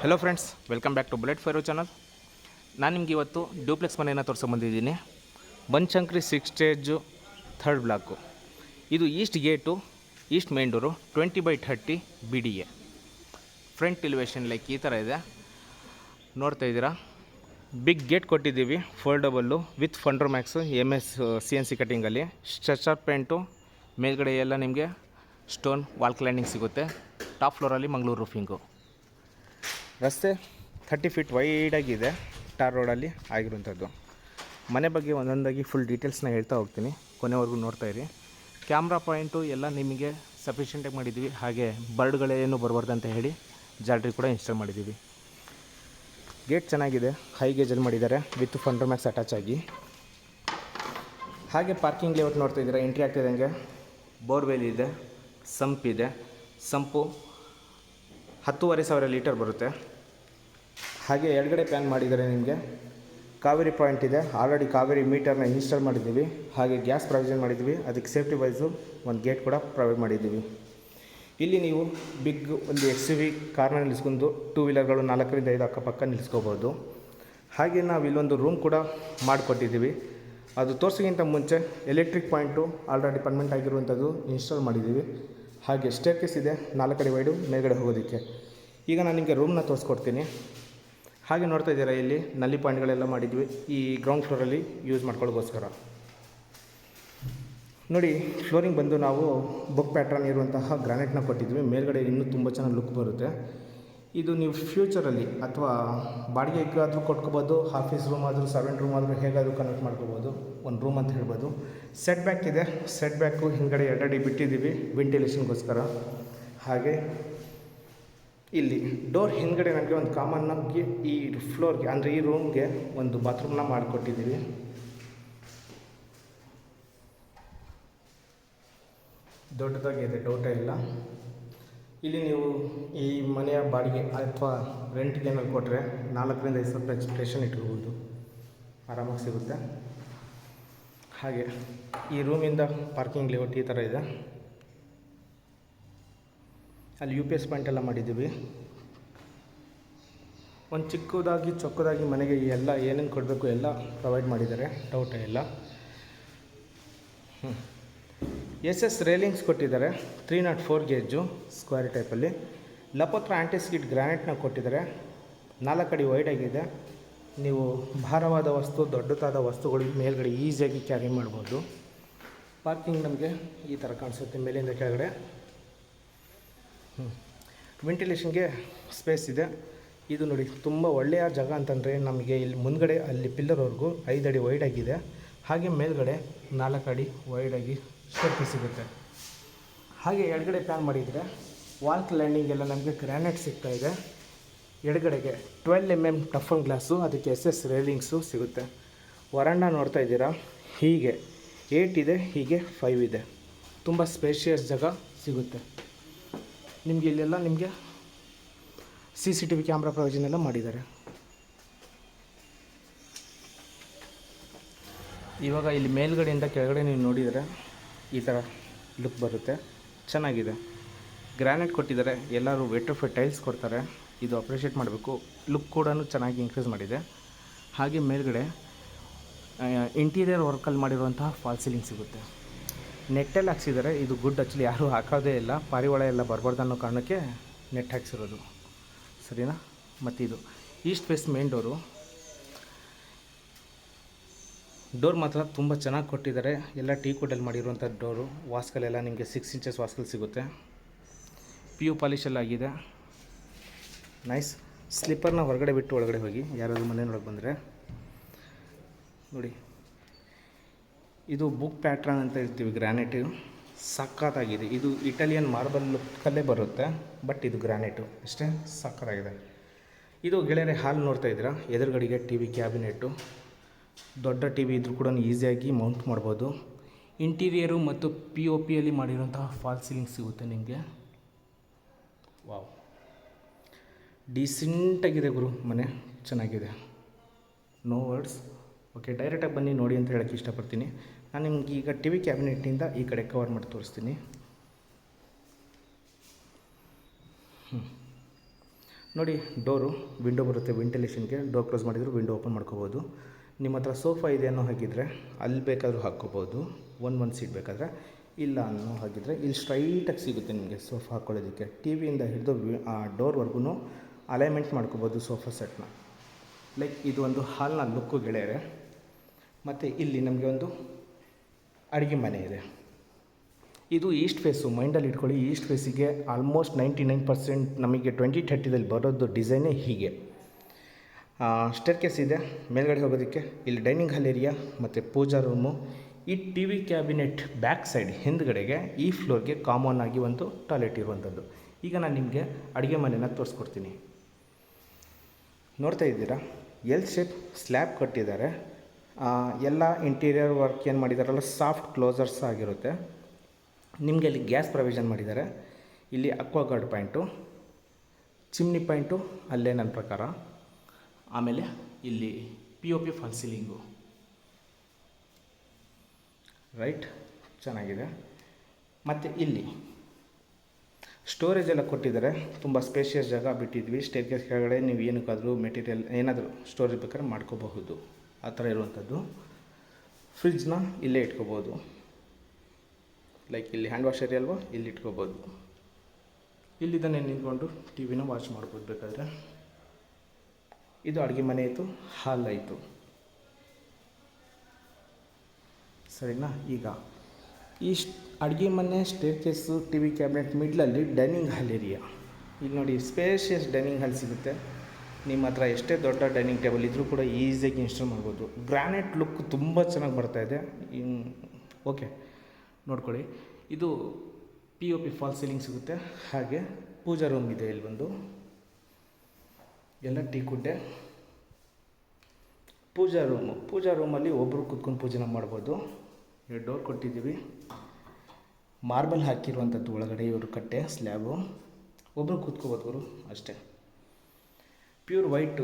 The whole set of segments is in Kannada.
Hello friends, welcome back to bullet ಫೈರೋ ಚಾನಲ್. ನಾನು ನಿಮ್ಗೆ ಇವತ್ತು ಡ್ಯೂಪ್ಲೆಕ್ಸ್ ಮನೆಯನ್ನು ತೋರಿಸ್ಕೊಂಬಂದಿದ್ದೀನಿ. Banashankari 6 stage 3rd block. ಇದು east gate, east main door, 20/30 BDA. Front elevation like ಈ ಥರ ಇದೆ, ನೋಡ್ತಾ ಇದ್ದೀರಾ. ಬಿಗ್ ಗೇಟ್ ಕೊಟ್ಟಿದ್ದೀವಿ, ಫೋಲ್ಡಬಲ್ಲು ವಿತ್ ಫಂಡ್ರ್ ಮ್ಯಾಕ್ಸು MS CNC ಕಟ್ಟಿಂಗಲ್ಲಿ. ಸ್ಟ್ರೆಚರ್ ಪೇಂಟು, ಮೇಲ್ಗಡೆ ಎಲ್ಲ ನಿಮಗೆ ಸ್ಟೋನ್ ವಾಲ್ ಕ್ಲೈಂಡಿಂಗ್ ಸಿಗುತ್ತೆ. ಟಾಪ್ ಫ್ಲೋರಲ್ಲಿ ಮಂಗಳೂರು ರೂಫಿಂಗು. ರಸ್ತೆ 30 ಫೀಟ್ ವೈಡಾಗಿದೆ, ಟಾರ್ ರೋಡಲ್ಲಿ ಆಗಿರುವಂಥದ್ದು. ಮನೆ ಬಗ್ಗೆ ಒಂದೊಂದಾಗಿ ಫುಲ್ ಡೀಟೇಲ್ಸ್ನ ಹೇಳ್ತಾ ಹೋಗ್ತೀನಿ, ಕೊನೆವರೆಗೂ ನೋಡ್ತಾ ಇರಿ. ಕ್ಯಾಮ್ರಾ ಪಾಯಿಂಟು ಎಲ್ಲ ನಿಮಗೆ ಸಫಿಷಿಯೆಂಟಾಗಿ ಮಾಡಿದ್ದೀವಿ. ಹಾಗೆ ಬರ್ಡ್ಗಳೇನು ಬರಬಾರ್ದು ಅಂತ ಹೇಳಿ ಜಾಲ್ರಿ ಕೂಡ ಇನ್ಸ್ಟಾಲ್ ಮಾಡಿದ್ದೀವಿ. ಗೇಟ್ ಚೆನ್ನಾಗಿದೆ, ಹೈ ಗೇಜಲ್ಲಿ ಮಾಡಿದ್ದಾರೆ ವಿತ್ ಫಂಡರ್ ಮ್ಯಾಕ್ಸ್ ಅಟ್ಯಾಚ್ ಆಗಿ. ಹಾಗೆ ಪಾರ್ಕಿಂಗ್ ಲೇಔಟ್ ನೋಡ್ತಾ ಇದ್ದೀರಾ. ಎಂಟ್ರಿ ಆಗ್ತಿದ್ದಂಗೆ ಬೋರ್ವೆಲ್ ಇದೆ, ಸಂಪ್ ಇದೆ. ಸಂಪು 10,500 ಲೀಟರ್ ಬರುತ್ತೆ. ಹಾಗೆ ಎಡಗಡೆ ಪ್ಲ್ಯಾನ್ ಮಾಡಿದ್ದಾರೆ ನಿಮಗೆ. ಕಾವೇರಿ ಪಾಯಿಂಟ್ ಇದೆ, ಆಲ್ರೆಡಿ ಕಾವೇರಿ ಮೀಟರ್ನ ಇನ್ಸ್ಟಾಲ್ ಮಾಡಿದ್ದೀವಿ. ಹಾಗೆ ಗ್ಯಾಸ್ ಪ್ರೊವಿಷನ್ ಮಾಡಿದ್ದೀವಿ, ಅದಕ್ಕೆ ಸೇಫ್ಟಿ ವೈಸು ಒಂದು ಗೇಟ್ ಕೂಡ ಪ್ರೊವೈಡ್ ಮಾಡಿದ್ದೀವಿ. ಇಲ್ಲಿ ನೀವು ಬಿಗ್ ಒಂದು XUV ಕಾರ್ನ ನಿಲ್ಲಿಸ್ಕೊಂಡು 2 ವೀಲರ್ಗಳು 4ರಿಂದ 5 ಅಕ್ಕಪಕ್ಕ ನಿಲ್ಲಿಸ್ಕೋಬೋದು. ಹಾಗೆ ನಾವು ಇಲ್ಲೊಂದು ರೂಮ್ ಕೂಡ ಮಾಡಿಕೊಟ್ಟಿದ್ದೀವಿ. ಅದು ತೋರಿಸೋಕ್ಕಿಂತ ಮುಂಚೆ ಎಲೆಕ್ಟ್ರಿಕ್ ಪಾಯಿಂಟು ಆಲ್ರೆಡಿ ಪರ್ಮನೆಂಟ್ ಆಗಿರುವಂಥದ್ದು ಇನ್ಸ್ಟಾಲ್ ಮಾಡಿದ್ದೀವಿ. ಹಾಗೆ ಸ್ಟೇರ್ಕೇಸ್ ಇದೆ 4 ಕಡೆ ವೈಡು ಮೇಲ್ಗಡೆ ಹೋಗೋದಕ್ಕೆ. ಈಗ ನಾನು ನಿಮಗೆ ರೂಮ್ನ ತೋರಿಸ್ಕೊಡ್ತೀನಿ. ಹಾಗೆ ನೋಡ್ತಾ ಇದ್ದೀರಾ, ಇಲ್ಲಿ ನಲ್ಲಿ ಪಾಯಿಂಟ್ಗಳೆಲ್ಲ ಮಾಡಿದ್ವಿ ಈ ಗ್ರೌಂಡ್ ಫ್ಲೋರಲ್ಲಿ ಯೂಸ್ ಮಾಡ್ಕೊಳ್ಳೋಕ್ಕೋಸ್ಕರ. ನೋಡಿ, ಫ್ಲೋರಿಂಗ್ ಬಂದು ನಾವು ಬುಕ್ ಪ್ಯಾಟ್ರನ್ ಇರುವಂತಹ ಗ್ರಾನೈಟ್ನ ಕೊಟ್ಟಿದ್ವಿ. ಮೇಲ್ಗಡೆ ಇನ್ನೂ ತುಂಬ ಚೆನ್ನಾಗಿ ಲುಕ್ ಬರುತ್ತೆ. ಇದು ನೀವು ಫ್ಯೂಚರಲ್ಲಿ ಅಥವಾ ಬಾಡಿಗೆಗಾದರೂ ಕೊಟ್ಕೋಬೋದು, ಆಫೀಸ್ ರೂಮ್ ಆದರೂ, ಸರ್ವೆಂಟ್ ರೂಮ್ ಆದರೂ ಹೇಗಾದರೂ ಕನ್ವರ್ಟ್ ಮಾಡ್ಕೋಬೋದು. ಒಂದು ರೂಮ್ ಅಂತ ಹೇಳ್ಬೋದು. ಸೆಟ್ ಬ್ಯಾಕ್ ಇದೆ, ಸೆಟ್ ಬ್ಯಾಕು ಹಿಂದ್ಗಡೆ 2 ಅಡಿ ಬಿಟ್ಟಿದ್ದೀವಿ ವೆಂಟಿಲೇಷನ್ಗೋಸ್ಕರ. ಹಾಗೆ ಇಲ್ಲಿ ಡೋರ್ ಹಿಂದ್ಗಡೆ ನಮಗೆ ಒಂದು ಕಾಮನ್ನಾಗಿ ಈ ಫ್ಲೋರ್ಗೆ ಅಂದರೆ ಈ ರೂಮ್ಗೆ ಒಂದು ಬಾತ್ರೂಮ್ನ ಮಾಡಿಕೊಟ್ಟಿದ್ದೀವಿ. ದೊಡ್ಡದಾಗಿದೆ, ಡೌಟೇ ಇಲ್ಲ. ಇಲ್ಲಿ ನೀವು ಈ ಮನೆಯ ಬಾಡಿಗೆ ಅಥವಾ ರೆಂಟ್ಗೆ ಏನಾದ್ರು ಕೊಟ್ಟರೆ 4ರಿಂದ 5 ಸಾವಿರ ಎಕ್ಸ್ಪೆಕ್ಟೇಷನ್ ಇಟ್ಕೋಬೋದು, ಆರಾಮಾಗಿ ಸಿಗುತ್ತೆ. ಹಾಗೆ ಈ ರೂಮಿಂದ ಪಾರ್ಕಿಂಗ್ ಲೇಔಟ್ ಈ ಥರ ಇದೆ. ಅಲ್ಲಿ UPS ಪಾಯಿಂಟ್ ಎಲ್ಲ ಮಾಡಿದ್ದೀವಿ. ಒಂದು ಚಿಕ್ಕದಾಗಿ ಚೊಕ್ಕದಾಗಿ ಮನೆಗೆ ಎಲ್ಲ ಏನೇನು ಕೊಡಬೇಕು ಎಲ್ಲ ಪ್ರೊವೈಡ್ ಮಾಡಿದ್ದಾರೆ, ಡೌಟೇ ಇಲ್ಲ. SS ರೇಲಿಂಗ್ಸ್ ಕೊಟ್ಟಿದ್ದಾರೆ, 304 ಗೇಜು ಸ್ಕ್ವೇರ್ ಟೈಪಲ್ಲಿ. ಲಪತ್ರ ಆ್ಯಂಟಿಸ್ಕಿಡ್ ಗ್ರಾನೈಟ್ನ ಕೊಟ್ಟಿದ್ದಾರೆ, 4 ಅಡಿ ವೈಡಾಗಿದೆ. ನೀವು ಭಾರವಾದ ವಸ್ತು, ದೊಡ್ಡದಾದ ವಸ್ತುಗಳು ಮೇಲ್ಗಡೆ ಈಸಿಯಾಗಿ ಕ್ಯಾರಿ ಮಾಡ್ಬೋದು. ಪಾರ್ಕಿಂಗ್ ನಮಗೆ ಈ ಥರ ಕಾಣಿಸುತ್ತೆ ಮೇಲಿಂದ ಕೆಳಗಡೆ. ವೆಂಟಿಲೇಷನ್ಗೆ ಸ್ಪೇಸ್ ಇದೆ. ಇದು ನೋಡಿ, ತುಂಬ ಒಳ್ಳೆಯ ಜಾಗ ಅಂತಂದರೆ ನಮಗೆ ಇಲ್ಲಿ ಮುಂದ್ಗಡೆ ಅಲ್ಲಿ ಪಿಲ್ಲರ್ವರೆಗೂ 5 ಅಡಿ ವೈಡಾಗಿದೆ. ಹಾಗೆ ಮೇಲ್ಗಡೆ 4 ಅಡಿ ವೈಡಾಗಿ ಸ್ಟೆಪ್ ಸಿಗುತ್ತೆ. ಹಾಗೆ ಎಡಗಡೆ ಪ್ಲ್ಯಾನ್ ಮಾಡಿದರೆ ವಾಲ್ ಲ್ಯಾಂಡಿಂಗ್ ಎಲ್ಲ ನಮಗೆ ಗ್ರಾನೈಟ್ ಸಿಗ್ತಾಯಿದೆ. ಎಡಗಡೆಗೆ 12 mm ಟಫನ್ ಗ್ಲಾಸು, ಅದಕ್ಕೆ SS ರೇಲಿಂಗ್ಸು ಸಿಗುತ್ತೆ. ವರಾಂಡ ನೋಡ್ತಾ ಇದ್ದೀರಾ, ಹೀಗೆ 8 ಇದೆ, ಹೀಗೆ 5 ಇದೆ. ತುಂಬ ಸ್ಪೇಷಿಯಸ್ ಜಾಗ ಸಿಗುತ್ತೆ ನಿಮಗೆ. ಇಲ್ಲೆಲ್ಲ ನಿಮಗೆ CCTV ಕ್ಯಾಮ್ರಾ ಪ್ರೊವಿಷನ್ ಎಲ್ಲ ಮಾಡಿದ್ದಾರೆ. ಇವಾಗ ಇಲ್ಲಿ ಮೇಲ್ಗಡೆಯಿಂದ ಕೆಳಗಡೆ ನೀವು ನೋಡಿದರೆ ಈ ಥರ ಲುಕ್ ಬರುತ್ತೆ, ಚೆನ್ನಾಗಿದೆ. ಗ್ರಾನೈಟ್ ಕೊಟ್ಟಿದ್ದಾರೆ, ಎಲ್ಲರೂ ವೆಟ್ರಿಫೈಡ್ ಟೈಲ್ಸ್ ಕೊಡ್ತಾರೆ. ಇದು ಅಪ್ರಿಷಿಯೇಟ್ ಮಾಡಬೇಕು. ಲುಕ್ ಕೂಡ ಚೆನ್ನಾಗಿ ಇನ್ಕ್ರೀಸ್ ಮಾಡಿದೆ. ಹಾಗೆ ಮೇಲ್ಗಡೆ ಇಂಟೀರಿಯರ್ ವರ್ಕಲ್ಲಿ ಮಾಡಿರುವಂತಹ ಫಾಲ್ ಸೀಲಿಂಗ್ ಸಿಗುತ್ತೆ. ನೆಟ್ಟಲ್ಲಿ ಹಾಕ್ಸಿದ್ದಾರೆ, ಇದು ಗುಡ್. ಆ್ಯಕ್ಚುಲಿ ಯಾರೂ ಹಾಕೋದೇ ಇಲ್ಲ, ಪಾರಿವಾಳ ಎಲ್ಲ ಬರಬಾರ್ದು ಅನ್ನೋ ಕಾರಣಕ್ಕೆ ನೆಟ್ ಹಾಕ್ಸಿರೋದು, ಸರಿನಾ. ಮತ್ತು ಇದು east face main door. Door ಮಾತ್ರ ತುಂಬ ಚೆನ್ನಾಗಿ ಕೊಟ್ಟಿದ್ದಾರೆ, ಎಲ್ಲ ಟೀ ಕುಡ್ಡಲ್ಲಿ ಮಾಡಿರುವಂಥ ಡೋರು. ವಾಸ್ಕಲೆಲ್ಲ ನಿಮಗೆ 6 ಇಂಚಸ್ ವಾಸ್ಕಲ್ ಸಿಗುತ್ತೆ. PU ಪಾಲಿಶೆಲ್ಲ ಆಗಿದೆ, ನೈಸ್. ಸ್ಲಿಪ್ಪರ್ನ ಹೊರಗಡೆ ಬಿಟ್ಟು ಒಳಗಡೆ ಹೋಗಿ, ಯಾರಾದರೂ ಮನೆಯೊಳಗೆ ಬಂದರೆ ನೋಡಿ. ಇದು ಬುಕ್ ಪ್ಯಾಟ್ರನ್ ಅಂತ ಇರ್ತೀವಿ, ಗ್ರಾನೈಟು ಸಕ್ಕತ್ತಾಗಿದೆ. ಇದು ಇಟಾಲಿಯನ್ ಮಾರ್ಬಲ್ ಲುಕ್ಕಲ್ಲೇ ಬರುತ್ತೆ, ಬಟ್ ಇದು ಗ್ರಾನೈಟು ಅಷ್ಟೇ, ಸಕ್ಕತ್ತಾಗಿದೆ. ಇದು ಗೆಳೆಯರೆ ಹಾಲ್ ನೋಡ್ತಾ ಇದ್ದೀರಾ, ಎದುರುಗಡೆಗೆ TV ಕ್ಯಾಬಿನೆಟ್ಟು. ದೊಡ್ಡ TV ಇದ್ರೂ ಕೂಡ ಈಸಿಯಾಗಿ ಮೌಂಟ್ ಮಾಡ್ಬೋದು. ಇಂಟೀರಿಯರು ಮತ್ತು POPಯಲ್ಲಿ ಮಾಡಿರೋಂತಹ ಫಾಲ್ ಸೀಲಿಂಗ್ ಸಿಗುತ್ತೆ ನಿಮಗೆ. ವಾವ್, ಡೀಸೆಂಟಾಗಿದೆ ಗುರು, ಮನೆ ಚೆನ್ನಾಗಿದೆ, ನೋ ವರ್ಡ್ಸ್. ಓಕೆ, ಡೈರೆಕ್ಟಾಗಿ ಬನ್ನಿ ನೋಡಿ ಅಂತ ಹೇಳೋಕ್ಕೆ ಇಷ್ಟಪಡ್ತೀನಿ. ನಾನು ನಿಮ್ಗೆ ಈಗ TV ಕ್ಯಾಬಿನೆಟ್ನಿಂದ ಈ ಕಡೆ ಕವರ್ ಮಾಡಿ ತೋರಿಸ್ತೀನಿ. ನೋಡಿ ಡೋರು ವಿಂಡೋ ಬರುತ್ತೆ, ವೆಂಟಿಲೇಷನ್ಗೆ ಡೋರ್ ಕ್ಲೋಸ್ ಮಾಡಿದ್ರು ವಿಂಡೋ ಓಪನ್ ಮಾಡ್ಕೋಬೋದು. ನಿಮ್ಮ ಹತ್ರ ಸೋಫಾ ಇದೆ ಅನ್ನೋ ಹಾಗಿದ್ರೆ ಅಲ್ಲಿ ಬೇಕಾದರೂ ಹಾಕ್ಕೋಬೋದು, ಒಂದು ಸೀಟ್ ಬೇಕಾದರೆ. ಇಲ್ಲ ಅನ್ನೋ ಹಾಗಿದ್ರೆ ಇಲ್ಲಿ ಸ್ಟ್ರೈಟಾಗಿ ಸಿಗುತ್ತೆ ನಿಮಗೆ ಸೋಫಾ ಹಾಕ್ಕೊಳ್ಳೋದಕ್ಕೆ. ಟಿ ವಿಯಿಂದ ಹಿಡಿದು ಆ ಡೋರ್ವರೆಗೂ ಅಲೈನ್ಮೆಂಟ್ ಮಾಡ್ಕೋಬೋದು ಸೋಫಾ ಸೆಟ್ನ. ಲೈಕ್ ಇದು ಒಂದು ಹಾಲ್ನ ಲುಕ್ಕು ಗೆಳೆಯರೆ. ಮತ್ತು ಇಲ್ಲಿ ನಮಗೆ ಒಂದು ಅಡುಗೆ ಮನೆ ಇದೆ. ಇದು ಈಸ್ಟ್ ಫೇಸು, ಮೈಂಡಲ್ಲಿ ಇಟ್ಕೊಳ್ಳಿ. ಈಸ್ಟ್ ಫೇಸಿಗೆ ಆಲ್ಮೋಸ್ಟ್ 99% ನಮಗೆ 2030ದಲ್ಲಿ ಬರೋದು ಡಿಸೈನೇ ಹೀಗೆ. ಸ್ಟೇರ್ಕೇಸ್ ಇದೆ ಮೇಲ್ಗಡೆ ಹೋಗೋದಕ್ಕೆ. ಇಲ್ಲಿ ಡೈನಿಂಗ್ ಹಾಲ್ ಏರಿಯಾ ಮತ್ತು ಪೂಜಾ ರೂಮು. ಈ T V cabinet back side ಹಿಂದ್ಗಡೆಗೆ ಈ ಫ್ಲೋರ್ಗೆ ಕಾಮನ್ ಆಗಿ ಒಂದು ಟಾಯ್ಲೆಟ್ ಇರುವಂಥದ್ದು. ಈಗ ನಾನು ನಿಮಗೆ ಅಡುಗೆ ಮನೆನ ತೋರಿಸ್ಕೊಡ್ತೀನಿ. ನೋಡ್ತಾ ಇದ್ದೀರಾ, ಎಲ್ ಶೇಪ್ ಸ್ಲ್ಯಾಬ್ ಕಟ್ಟಿದ್ದಾರೆ. ಎಲ್ಲ ಇಂಟೀರಿಯರ್ ವರ್ಕ್ ಏನು ಮಾಡಿದಾರಲ್ಲ ಸಾಫ್ಟ್ ಕ್ಲೋಸರ್ಸ್ ಆಗಿರುತ್ತೆ. ನಿಮಗೆ ಇಲ್ಲಿ ಗ್ಯಾಸ್ ಪ್ರೊವಿಷನ್ ಮಾಡಿದ್ದಾರೆ. ಇಲ್ಲಿ ಅಕ್ವಾಗಾರ್ಡ್ ಪಾಯಿಂಟು, ಚಿಮ್ನಿ ಪಾಯಿಂಟು ಅಲ್ಲೇ ನನ್ನ ಪ್ರಕಾರ. ಆಮೇಲೆ ಇಲ್ಲಿ POP ಫಾಲ್ ಸೀಲಿಂಗು, ರೈಟ್, ಚೆನ್ನಾಗಿದೆ. ಮತ್ತು ಇಲ್ಲಿ ಸ್ಟೋರೇಜ್ ಎಲ್ಲ ಕೊಟ್ಟಿದ್ದಾರೆ. ತುಂಬ ಸ್ಪೇಷಿಯಸ್ ಜಾಗ ಬಿಟ್ಟಿದ್ವಿ. ಸ್ಟೇರ್ಕೇಸ್ ಕೆಳಗಡೆ ನೀವು ಏನಕ್ಕಾದರೂ ಮೆಟೀರಿಯಲ್ ಏನಾದರೂ ಸ್ಟೋರೇಜ್ ಬೇಕಾದ್ರೆ ಮಾಡ್ಕೋಬಹುದು, ಆ ಥರ ಇರುವಂಥದ್ದು. ಫ್ರಿಡ್ಜ್ನ ಇಲ್ಲೇ ಇಟ್ಕೋಬೋದು. ಲೈಕ್ ಇಲ್ಲಿ ಹ್ಯಾಂಡ್ ವಾಶ್ ಏರಿಯಾ ಅಲ್ವಾ, ಇಲ್ಲಿ ಇಟ್ಕೋಬೋದು. ಇಲ್ಲಿದ್ದಾನೆ ನಿಂತ್ಕೊಂಡು ಟಿ ವಿನ ವಾಚ್ ಮಾಡ್ಬೋದು ಬೇಕಾದರೆ. ಇದು ಅಡುಗೆ ಮನೆ ಆಯಿತು, ಹಾಲ್ ಆಯಿತು, ಸರಿನಾ. ಈಗ ಈ ಅಡುಗೆ ಮನೆ, ಸ್ಟೇರ್ಕೇಸು, ಟಿ ವಿ ಕ್ಯಾಬಿನೆಟ್ ಮಿಡ್ಲಲ್ಲಿ ಡೈನಿಂಗ್ ಹಾಲ್ ಏರಿಯಾ. ಇಲ್ಲಿ ನೋಡಿ ಸ್ಪೇಷಿಯಸ್ ಡೈನಿಂಗ್ ಹಾಲ್ ಸಿಗುತ್ತೆ. ನಿಮ್ಮ ಹತ್ರ ಎಷ್ಟೇ ದೊಡ್ಡ ಡೈನಿಂಗ್ ಟೇಬಲ್ ಇದ್ದರೂ ಕೂಡ ಈಸಿಯಾಗಿ ಇನ್ಸ್ಟಾಲ್ ಮಾಡ್ಬೋದು. ಗ್ರಾನೈಟ್ ಲುಕ್ ತುಂಬ ಚೆನ್ನಾಗಿ ಬರ್ತಾಯಿದೆ. ಓಕೆ, ನೋಡ್ಕೊಳ್ಳಿ. ಇದು POP ಫಾಲ್ ಸೀಲಿಂಗ್ ಸಿಗುತ್ತೆ. ಹಾಗೆ ಪೂಜಾ ರೂಮ್ ಇದೆ ಇಲ್ಲಿ ಒಂದು, ಎಲ್ಲ ಟೀ ಕುಡ್ಡೆ. ಪೂಜಾ ರೂಮಲ್ಲಿ ಒಬ್ಬರು ಕೂತ್ಕೊಂಡು ಪೂಜೆನ ಮಾಡ್ಬೋದು. ಎರಡು ಡೋರ್ ಕೊಟ್ಟಿದ್ದೀವಿ, ಮಾರ್ಬಲ್ ಹಾಕಿರುವಂಥದ್ದು ಒಳಗಡೆ ಇವರು ಕಟ್ಟೆ ಸ್ಲ್ಯಾಬು. ಒಬ್ಬರು ಕೂತ್ಕೋಬೋದು ಅವರು ಅಷ್ಟೇ. Pure white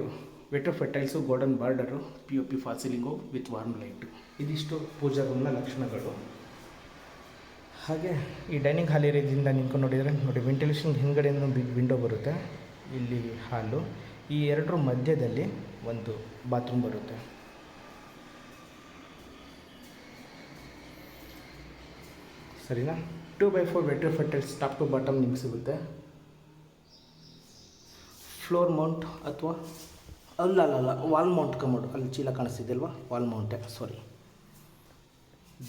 vitrified tiles, golden border, POP fall ceiling with warm light. ಇದಿಷ್ಟು ಪೂಜಾ ರೂಮ್ನ ಲಕ್ಷಣಗಳು. ಹಾಗೆ ಈ ಡೈನಿಂಗ್ ಹಾಲ್ ಏರಿಯಾದಿಂದ ನಿಂತ್ಕೊಂಡು ನೋಡಿದರೆ ನೋಡಿ, ವೆಂಟಿಲೇಷನ್ ಹಿಂದ್ಗಡೆಯಿಂದ ಬಿಗ್ ವಿಂಡೋ ಬರುತ್ತೆ. ಇಲ್ಲಿ ಹಾಲು, ಈ ಎರಡರ ಮಧ್ಯದಲ್ಲಿ ಒಂದು ಬಾತ್ರೂಮ್ ಬರುತ್ತೆ. ಸರಿನಾ. 2x4 vitrified tiles top to bottom ನಿಮ್ಗೆ ಸಿಗುತ್ತೆ. ಫ್ಲೋರ್ ಮೌಂಟ್ ಅಥವಾ ಅಲ್ಲ ವಾಲ್ ಮೌಂಟ್ ಕಮೋಡ್, ಅಲ್ಲಿ ಚೀಲ ಕಾಣಿಸ್ತಿದೆ ಅಲ್ವಾ, ವಾಲ್ ಮೌಂಟೇ, ಸಾರಿ,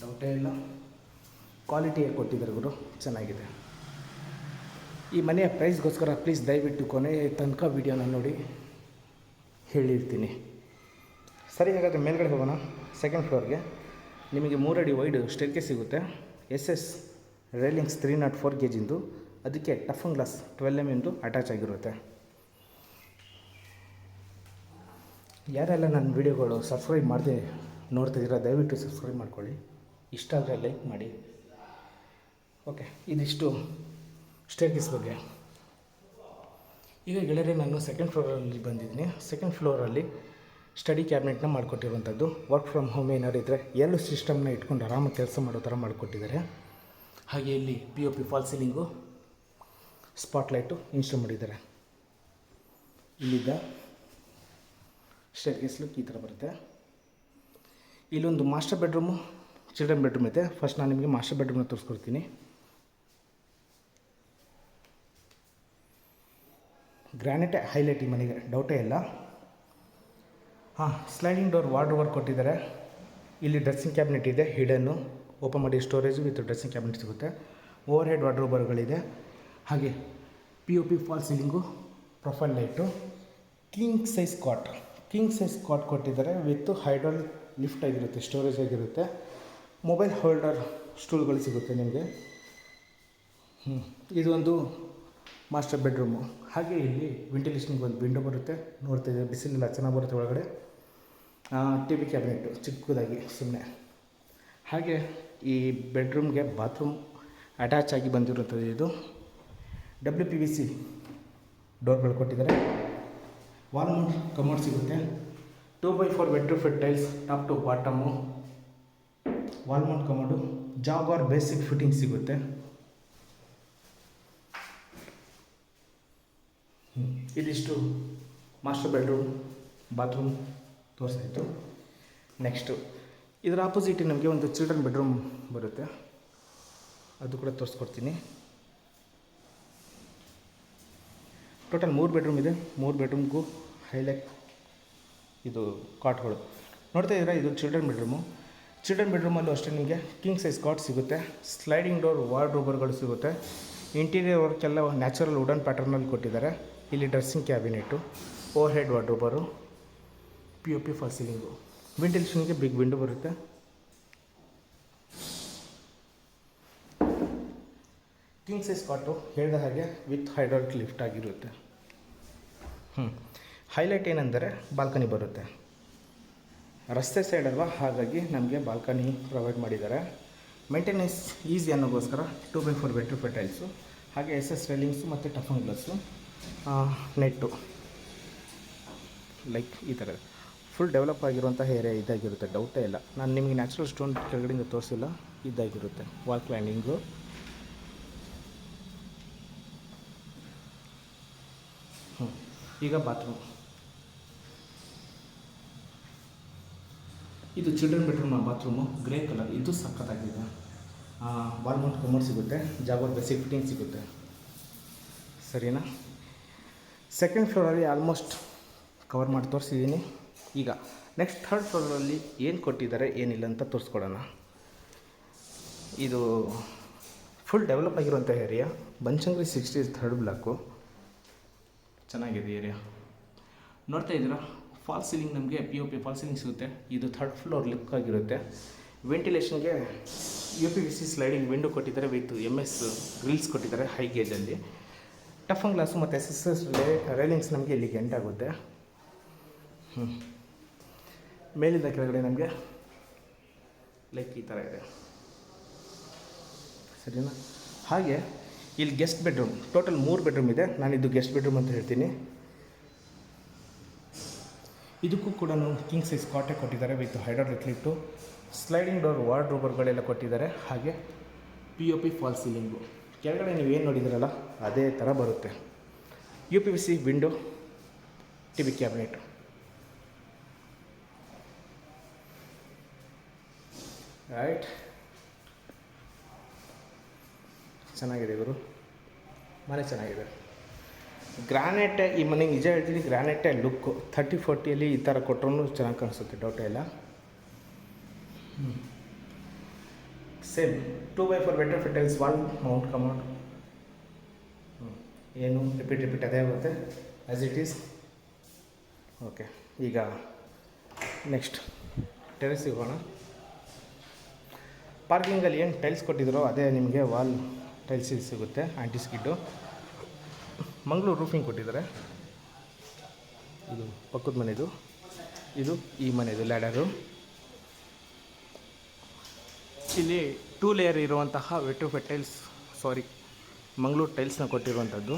ಡೌಟೇ ಇಲ್ಲ. ಕ್ವಾಲಿಟಿಯಾಗಿ ಕೊಟ್ಟಿದ್ದಾರೆ ಗುರು, ಚೆನ್ನಾಗಿದೆ. ಈ ಮನೆಯ ಪ್ರೈಸ್ಗೋಸ್ಕರ ಪ್ಲೀಸ್ ದಯವಿಟ್ಟು ಕೊನೆ ತನಕ ವೀಡಿಯೋನ ನೋಡಿ ಹೇಳಿರ್ತೀನಿ. ಸರಿ, ಹಾಗಾದರೆ ಮೇಲ್ಗಡೆ ಹೋಗೋಣ. ಸೆಕೆಂಡ್ ಫ್ಲೋರ್ಗೆ ನಿಮಗೆ 3 ಅಡಿ ವೈಡ್ ಸ್ಟೇರ್ಕೇಸ್ ಸಿಗುತ್ತೆ. SS railings 304 kgದು. ಅದಕ್ಕೆ ಟಫನ್ ಗ್ಲಾಸ್ 12 mm ಅಟ್ಯಾಚ್ ಆಗಿರುತ್ತೆ. ಯಾರೆಲ್ಲ ನನ್ನ ವೀಡಿಯೋಗಳು ಸಬ್ಸ್ಕ್ರೈಬ್ ಮಾಡದೆ ನೋಡ್ತಿದ್ದೀರಾ, ದಯವಿಟ್ಟು ಸಬ್ಸ್ಕ್ರೈಬ್ ಮಾಡ್ಕೊಳ್ಳಿ. ಇಷ್ಟ ಆದರೆ ಲೈಕ್ ಮಾಡಿ. ಓಕೆ, ಇದಿಷ್ಟು ಸ್ಟೇರ್ಕೇಸ್ ಬಗ್ಗೆ. ಈಗ ಗೆಳೆಯರೆ, ನಾನು ಸೆಕೆಂಡ್ ಫ್ಲೋರಲ್ಲಿ ಬಂದಿದ್ದೀನಿ. ಸೆಕೆಂಡ್ ಫ್ಲೋರಲ್ಲಿ ಸ್ಟಡಿ ಕ್ಯಾಬಿನೆಟ್ನ ಮಾಡಿಕೊಟ್ಟಿರುವಂಥದ್ದು. ವರ್ಕ್ ಫ್ರಮ್ ಹೋಮ್ ಏನಾದ್ರು ಇದ್ದರೆ 2 ಸಿಸ್ಟಮ್ನ ಇಟ್ಕೊಂಡು ಆರಾಮಾಗಿ ಕೆಲಸ ಮಾಡೋ ಥರ ಮಾಡಿಕೊಟ್ಟಿದ್ದಾರೆ. ಹಾಗೆ ಇಲ್ಲಿ POP ಫಾಲ್ ಸೀಲಿಂಗು, ಸ್ಪಾಟ್ಲೈಟು ಇನ್ಸ್ಟಾಲ್ ಮಾಡಿದ್ದಾರೆ. ಇಲ್ಲಿದ್ದ ಸ್ಟೇರ್ಕೇಸ್ ಲುಕ್ ಈ ಥರ ಬರುತ್ತೆ. ಇಲ್ಲೊಂದು ಮಾಸ್ಟರ್ ಬೆಡ್ರೂಮು, ಚಿಲ್ಡ್ರನ್ ಬೆಡ್ರೂಮ್ ಇದೆ. ಫಸ್ಟ್ ನಾನು ನಿಮಗೆ ಮಾಸ್ಟರ್ ಬೆಡ್ರೂಮ್ನ ತೋರಿಸ್ಕೊಡ್ತೀನಿ. ಗ್ರಾನೈಟ್ ಹೈಲೈಟ್ ಈ ಮನೆಗೆ, ಡೌಟೇ ಇಲ್ಲ. ಸ್ಲೈಡಿಂಗ್ ಡೋರ್ ವಾರ್ಡ್ರೋಬ್ ಕೊಟ್ಟಿದ್ದಾರೆ. ಇಲ್ಲಿ ಡ್ರೆಸ್ಸಿಂಗ್ ಕ್ಯಾಬಿನೆಟ್ ಇದೆ, ಹಿಡನ್ನು ಓಪನ್ ಮಾಡಿ ಸ್ಟೋರೇಜು ವಿತ್ ಡ್ರೆಸ್ಸಿಂಗ್ ಕ್ಯಾಬಿನೆಟ್ ಸಿಗುತ್ತೆ. ಓವರ್ ಹೆಡ್ ವಾರ್ಡ್ರೋಬರ್ಗಳಿದೆ. ಹಾಗೆ POP fall ceiling, profile light, king size cot ಕೊಟ್ಟಿದ್ದಾರೆ ವಿತ್ ಹೈಡ್ರಾಲಿಕ್ ಲಿಫ್ಟ್ ಆಗಿರುತ್ತೆ, ಸ್ಟೋರೇಜ್ ಆಗಿರುತ್ತೆ. ಮೊಬೈಲ್ ಹೋಲ್ಡರ್ ಸ್ಟೂಲ್ಗಳು ಸಿಗುತ್ತೆ ನಿಮಗೆ. ಇದು ಒಂದು ಮಾಸ್ಟರ್ ಬೆಡ್ರೂಮು. ಹಾಗೆ ಇಲ್ಲಿ ವೆಂಟಿಲೇಷನ್ಗೆ ಒಂದು ವಿಂಡೋ ಬರುತ್ತೆ. ನೋಡ್ತಾ ಇದ್ದೀವಿ, ಬಿಸಿಲೆಲ್ಲ ಚೆನ್ನಾಗಿ ಬರುತ್ತೆ ಒಳಗಡೆ. TV ಕ್ಯಾಬಿನೆಟ್ಟು ಚಿಕ್ಕದಾಗಿ ಸುಮ್ಮನೆ. ಹಾಗೆ ಈ ಬೆಡ್ರೂಮ್ಗೆ ಬಾತ್ರೂಮ್ ಅಟ್ಯಾಚ್ ಆಗಿ ಬಂದಿರುತ್ತದೆ. ಇದು WPVC ಡೋರ್ಗಳು ಕೊಟ್ಟಿದ್ದಾರೆ. ವಾಲ್ ಮೌಂಟ್ ಕಮೋಡ್ ಸಿಗುತ್ತೆ. 2x4 vitrified tiles top to bottom, wall mount commode, Jaguar basic fitting ಸಿಗುತ್ತೆ. ಇದಿಷ್ಟು ಮಾಸ್ಟರ್ ಬೆಡ್ರೂಮ್, ಬಾತ್ರೂಮ್ ತೋರಿಸಾಯಿತು. ನೆಕ್ಸ್ಟು ಇದರ ಆಪೋಸಿಟ್ ನಮಗೆ ಒಂದು ಚಿಲ್ಡ್ರನ್ ಬೆಡ್ರೂಮ್ ಬರುತ್ತೆ, ಅದು ಕೂಡ ತೋರಿಸ್ಕೊಡ್ತೀನಿ. ಟೋಟಲ್ 3 ಬೆಡ್ರೂಮ್ ಇದೆ. 3 ಬೆಡ್ರೂಮ್ಗೂ ಹೈಲೈಟ್ ಇದು ಕಾಟ್ಗಳು ನೋಡ್ತಾ ಇದ್ದೀರಾ. ಇದು ಚಿಲ್ಡ್ರನ್ ಬೆಡ್ರೂಮು. ಚಿಲ್ಡ್ರನ್ ಬೆಡ್ರೂಮಲ್ಲೂ ಅಷ್ಟೇ ನಿಮಗೆ ಕಿಂಗ್ ಸೈಜ್ ಕಾಟ್ ಸಿಗುತ್ತೆ, ಸ್ಲೈಡಿಂಗ್ ಡೋರ್ ವಾರ್ಡ್ರೋಬರ್ಗಳು ಸಿಗುತ್ತೆ. ಇಂಟೀರಿಯರ್ ವರ್ಕೆಲ್ಲ ನ್ಯಾಚುರಲ್ ವುಡನ್ ಪ್ಯಾಟರ್ನಲ್ಲಿ ಕೊಟ್ಟಿದ್ದಾರೆ. ಇಲ್ಲಿ dressing cabinet, over head wardrobe, POP fall ceiling, ವೆಂಟಿಲೇಷನ್ಗೆ ಬಿಗ್ ವಿಂಡೋ ಬರುತ್ತೆ. ಕಿಂಗ್ ಸೈಜ್ ಕಾಟು ಹೇಳಿದ ಹಾಗೆ ವಿತ್ ಹೈಡ್ರಾಲಿಕ್ ಲಿಫ್ಟ್ ಆಗಿರುತ್ತೆ. ಹೈಲೈಟ್ ಏನೆಂದರೆ ಬಾಲ್ಕನಿ ಬರುತ್ತೆ. ರಸ್ತೆ ಸೈಡ್ ಅಲ್ವಾ, ಹಾಗಾಗಿ ನಮಗೆ ಬಾಲ್ಕನಿ ಪ್ರೊವೈಡ್ ಮಾಡಿದ್ದಾರೆ. ಮೇಂಟೆನೆನ್ಸ್ ಈಸಿ ಅನ್ನೋಗೋಸ್ಕರ 2x4 ವೆಟ್ರಿಫೈಡ್ ಟೈಲ್ಸು, ಹಾಗೆ SS ರೈಲಿಂಗ್ಸು ಮತ್ತು ಟಫನ್ ಗ್ಲಾಸು, ನೆಟ್ಟು ಲೈಕ್ ಈ ಥರ ಫುಲ್ ಡೆವಲಪ್ ಆಗಿರುವಂಥ ಏರಿಯಾ ಇದಾಗಿರುತ್ತೆ, ಡೌಟೇ ಇಲ್ಲ. ನಾನು ನಿಮಗೆ ನ್ಯಾಚುರಲ್ ಸ್ಟೋನ್ ಕೆಳಗಡೆಯಿಂದ ತೋರಿಸಿಲ್ಲ, ಇದಾಗಿರುತ್ತೆ ವಾಲ್ ಕ್ಲೈಂಬಿಂಗು. ಈಗ ಬಾತ್ರೂಮ್. ಇದು children bedroom bathroom, grey colour. ಇದು ಸಖತ್ತಾಗಿದೆ. ವಾಲ್ ಮೌಂಟ್ ಕಮೋಡ್ ಸಿಗುತ್ತೆ, ಜಾಗೋರ್ ಬೇಸಿಕ್ ಫಿಟ್ಟಿಂಗ್ ಸಿಗುತ್ತೆ. ಸರಿನಾ? ಸೆಕೆಂಡ್ ಫ್ಲೋರಲ್ಲಿ ಆಲ್ಮೋಸ್ಟ್ ಕವರ್ ಮಾಡಿ ತೋರಿಸಿದ್ದೀನಿ. ಈಗ ನೆಕ್ಸ್ಟ್ ಥರ್ಡ್ ಫ್ಲೋರಲ್ಲಿ ಏನು ಕೊಟ್ಟಿದ್ದಾರೆ ಏನಿಲ್ಲ ಅಂತ ತೋರಿಸ್ಕೊಡೋಣ. ಇದು ಫುಲ್ ಡೆವಲಪ್ ಆಗಿರುವಂಥ ಏರಿಯಾ. Banashankari 60 third block. ಚೆನ್ನಾಗಿದೆ ಏರಿಯಾ. ನೋಡ್ತಾ ಇದ್ದೀರಾ, ಫಾಲ್ ಸೀಲಿಂಗ್ ನಮಗೆ POP ಫಾಲ್ ಸೀಲಿಂಗ್ ಸಿಗುತ್ತೆ. ಇದು ಥರ್ಡ್ ಫ್ಲೋರ್ ಲುಕ್ ಆಗಿರುತ್ತೆ. ವೆಂಟಿಲೇಷನ್ಗೆ UPVC ಸ್ಲೈಡಿಂಗ್ ವಿಂಡೋ ಕೊಟ್ಟಿದ್ದಾರೆ, ವಿತ್ MS ಗ್ರಿಲ್ಸ್ ಕೊಟ್ಟಿದ್ದಾರೆ ಹೈ ಗೇಜಲ್ಲಿ. ಟಫನ್ ಗ್ಲಾಸು ಮತ್ತು SS ರೈಲಿಂಗ್ಸ್ ನಮಗೆ ಇಲ್ಲಿಗೆ ಎಂಡ್ ಆಗುತ್ತೆ. ಮೇಲಿಂದ ಕೆಳಗಡೆ ನಮಗೆ ಲೈಕ್ ಈ ಥರ ಇದೆ. ಸರಿನಾ? ಹಾಗೆ ಇಲ್ಲಿ ಗೆಸ್ಟ್ ಬೆಡ್ರೂಮ್, ಟೋಟಲ್ 3 ಬೆಡ್ರೂಮ್ ಇದೆ. ನಾನಿದು ಗೆಸ್ಟ್ ಬೆಡ್ರೂಮ್ ಅಂತ ಹೇಳ್ತೀನಿ. ಇದಕ್ಕೂ ಕೂಡ ಕಿಂಗ್ ಸೈಜ್ ಕಾಟೆ ಕೊಟ್ಟಿದ್ದಾರೆ, with hydraulic lift, sliding door ವಾರ್ಡ್ರೋಬರ್ಗಳೆಲ್ಲ ಕೊಟ್ಟಿದ್ದಾರೆ, ಹಾಗೆ POP ಫಾಲ್ ಸೀಲಿಂಗು. ಕೆಳಗಡೆ ನೀವು ಏನು ನೋಡಿದಿರಲ್ಲ ಅದೇ ಥರ ಬರುತ್ತೆ. UPVC window, TV cabinet. Right, ಚೆನ್ನಾಗಿದೆ ಇವರು ಮನೆ, ಚೆನ್ನಾಗಿದೆ. ಗ್ರಾನೈಟ್ ಈ ಮನೆಗೆ ನಿಜ ಹೇಳ್ತೀನಿ, ಗ್ರಾನೈಟೇ ಲುಕ್ಕು. 30-40ಯಲ್ಲಿ ಈ ಥರ ಕೊಟ್ಟರು ಚೆನ್ನಾಗಿ ಕಾಣಿಸುತ್ತೆ, ಡೌಟೇ ಇಲ್ಲ. Same 2x4 vitrified tiles, wall Mount commode. ಏನು ರಿಪೀಟ್ ಅದೇ ಆಗುತ್ತೆ ಆ್ಯಸ್ ಇಟ್ ಈಸ್. ಓಕೆ, ಈಗ ನೆಕ್ಸ್ಟ್ ಟೆರೆಸ್ಸಿಗೆ ಹೋಗೋಣ. ಪಾರ್ಕಿಂಗಲ್ಲಿ ಏನು ಟೈಲ್ಸ್ ಕೊಟ್ಟಿದ್ರೋ ಅದೇ ನಿಮಗೆ ವಾಲ್ ಟೈಲ್ಸ್ ಸಿಗುತ್ತೆ, ಆಂಟಿ ಸ್ಕಿಡ್ಡು. ಮಂಗಳೂರು ರೂಫಿಂಗ್ ಕೊಟ್ಟಿದ್ದಾರೆ. ಇದು ಪಕ್ಕದ ಮನೆದು, ಇದು ಈ ಮನೆದು ಲ್ಯಾಡರು. ಇಲ್ಲಿ 2 ಲೇಯರ್ ಇರುವಂತಹ ವೆಟ್ರಿಫೈಡ್ ಟೈಲ್ಸ್, ಮಂಗಳೂರು ಟೈಲ್ಸ್ನ ಕೊಟ್ಟಿರುವಂಥದ್ದು.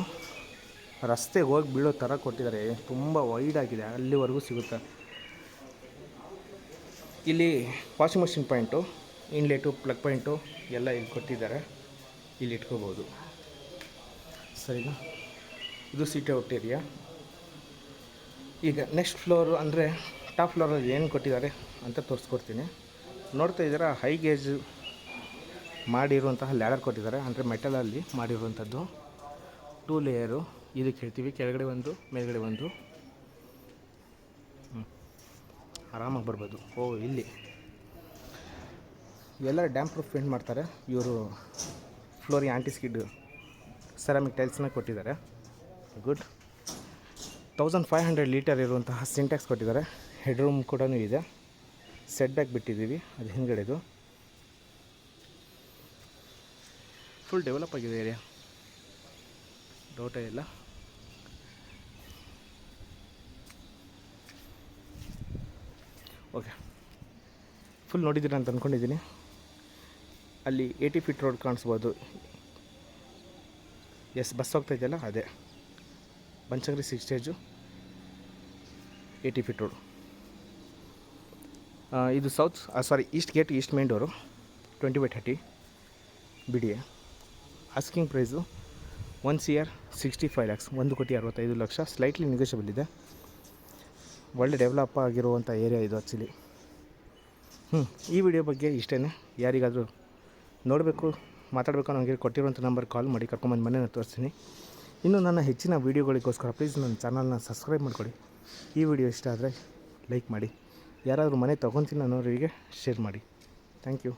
ರಸ್ತೆಗೆ ಹೋಗಿ ಬೀಳೋ ಥರ ಕೊಟ್ಟಿದ್ದಾರೆ, ತುಂಬ ವೈಡ್ ಆಗಿದೆ, ಅಲ್ಲಿವರೆಗೂ ಸಿಗುತ್ತೆ. ಇಲ್ಲಿ washing machine point, inlet, plug point ಎಲ್ಲ ಇಲ್ಲಿ ಕೊಟ್ಟಿದ್ದಾರೆ, ಇಲ್ಲಿ ಇಟ್ಕೋಬೋದು. ಸರಿನಾ? ಇದು ಸೀಟ್ ಔಟ್ ಏರಿಯಾ. ಈಗ ನೆಕ್ಸ್ಟ್ ಫ್ಲೋರು ಅಂದರೆ ಟಾಪ್ ಫ್ಲೋರಲ್ಲಿ ಏನು ಕೊಟ್ಟಿದ್ದಾರೆ ಅಂತ ತೋರಿಸ್ಕೊಡ್ತೀನಿ. ನೋಡ್ತಾ ಇದ್ದೀರಾ, ಹೈ ಗೇಜ್ ಮಾಡಿರುವಂತಹ ಲ್ಯಾಡರ್ ಕೊಟ್ಟಿದ್ದಾರೆ, ಅಂದರೆ ಮೆಟಲಲ್ಲಿ ಮಾಡಿರುವಂಥದ್ದು. 2 ಲೇಯರು ಇದಕ್ಕೆ ಹೇಳ್ತೀವಿ, ಕೆಳಗಡೆ ಒಂದು ಮೇಲ್ಗಡೆ ಒಂದು. ಆರಾಮಾಗಿ ಬರ್ಬೋದು. ಇಲ್ಲಿ ಎಲ್ಲ ಡ್ಯಾಮ್ ಪ್ರೂಫ್ ಪೇಂಟ್ ಮಾಡ್ತಾರೆ ಇವರು. ಫ್ಲೋರಿಗೆ ಆಂಟಿ ಸ್ಕಿಡ್ ಸೆರಾಮಿಕ್ ಟೈಲ್ಸ್ನ ಕೊಟ್ಟಿದ್ದಾರೆ. ಗುಡ್. 1500 ಲೀಟರ್ ಇರುವಂತಹ ಸಿಂಟ್ಯಾಕ್ಸ್ ಕೊಟ್ಟಿದ್ದಾರೆ. ಹೆಡ್ರೂಮ್ ಕೂಡ ಇದೆ. ಸೆಟ್ ಬ್ಯಾಕ್ ಬಿಟ್ಟಿದ್ದೀವಿ, ಅದು ಹಿಂದ್ಗಡೆದು. ಫುಲ್ ಡೆವಲಪ್ ಆಗಿದೆ ಏರಿಯಾ, ಡೌಟೇ ಇಲ್ಲ. ಓಕೆ, ಫುಲ್ ನೋಡಿದ್ದೀರ ಅಂತ ಅಂದ್ಕೊಂಡಿದ್ದೀನಿ. ಅಲ್ಲಿ 80 ಫೀಟ್ ರೋಡ್ ಕಾಣಿಸ್ಬೋದು. ಬಸ್ ಹೋಗ್ತಾ ಇದೆಯಲ್ಲ ಅದೇ ಬನಶಂಕರಿ 6 ಸ್ಟೇಜು 80 ಫೀಟ್ ರೋಡು. ಇದು East gate, East main door, 20/30 BDA. Asking price 1 CR 65 lakhs, 1,65,00,000, slightly negotiable ಇದೆ. ಒಳ್ಳೆ ಡೆವಲಪ್ ಆಗಿರುವಂಥ ಏರಿಯಾ ಇದು ಆ್ಯಕ್ಚುಲಿ. ಈ ವಿಡಿಯೋ ಬಗ್ಗೆ ಇಷ್ಟೇ. ಯಾರಿಗಾದರೂ ನೋಡಬೇಕು, ಮಾತಾಡಬೇಕು ನನಗೆ ಕೊಟ್ಟಿರುವಂಥ ನಂಬರ್ ಕಾಲ್ ಮಾಡಿ ಕರ್ಕೊಂಬಂದು ಮನೆನ ತೋರಿಸ್ತೀನಿ. ಇನ್ನು ನನ್ನ ಹೆಚ್ಚಿನ ವೀಡಿಯೋಗಳಿಗೋಸ್ಕರ ಪ್ಲೀಸ್ ನನ್ನ ಚಾನಲ್ನ ಸಬ್ಸ್ಕ್ರೈಬ್ ಮಾಡಿಕೊಡಿ. ಈ ವಿಡಿಯೋ ಇಷ್ಟ ಆದರೆ ಲೈಕ್ ಮಾಡಿ. ಯಾರಾದರೂ ಮನೆ ತೊಗೊತೀನಿ ಅನ್ನೋರಿಗೆ ಶೇರ್ ಮಾಡಿ. Thank you.